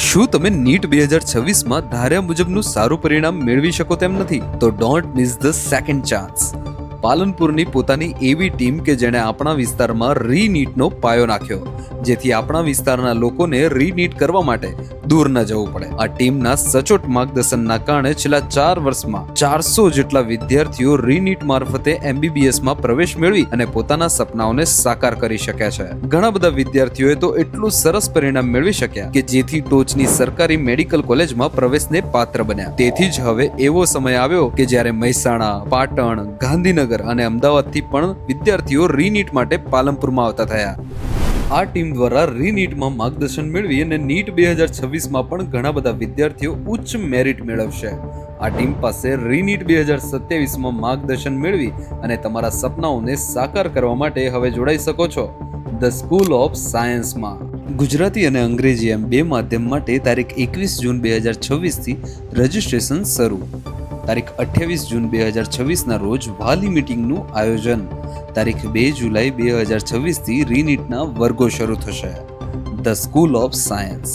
શું તમે નીટ 2026માં ધાર્યા મુજબનું સારું પરિણામ મેળવી શકો તેમ નથી? તો don't miss the second chance. પાલનપુરની પોતાની એવી ટીમ કે જેણે આપણા વિસ્તારમાં રીનીટનો પાયો નાખ્યો, જેથી આપણા વિસ્તારના લોકોને રીનીટ કરવા માટે દૂર ન જવું પડે. આ ટીમના સચોટ માર્ગદર્શનના કારણે છેલ્લા 4 વર્ષમાં 400 જેટલા વિદ્યાર્થીઓ રીનીટ મારફતે MBBSમાં પ્રવેશ મેળવી અને પોતાના સપનાઓને સાકાર કરી શક્યા છે. ઘણા બધા વિદ્યાર્થીઓએ તો એટલું સરસ પરિણામ મેળવી શક્યા કે જેથી ટોચની સરકારી મેડિકલ કોલેજમાં પ્રવેશને પાત્ર બન્યા. તેથી જ હવે એવો સમય આવ્યો કે જ્યારે મહેસાણા, પાટણ, ગાંધીનગર અને અમદાવાદથી પણ વિદ્યાર્થીઓ રીનીટ માટે પાલનપુરમાં આવતા થયા. આ ટીમ દ્વારા રીનીટમાં માર્ગદર્શન મેળવી અને નીટ 2026માં પણ ઘણા બધા વિદ્યાર્થીઓ ઉચ્ચ મેરિટ મેળવશે. આ ટીમ પાસે રીનીટ 2027માં માર્ગદર્શન મેળવી અને તમારા સપનાઓને સાકાર કરવા માટે હવે જોડાઈ શકો છો ધ સ્કૂલ ઓફ સાયન્સમાં. ગુજરાતી અને અંગ્રેજી એમ 2 માધ્યમ માટે તારીખ 21 જૂન 2026થી રજીસ્ટ્રેશન શરૂ. તારીખ 28 જૂન 2026ના રોજ વાલી મીટિંગનું આયોજન. તારીખ 2 જુલાઈ 2026થી રીનીટના વર્ગો શરૂ થશે. The school of science.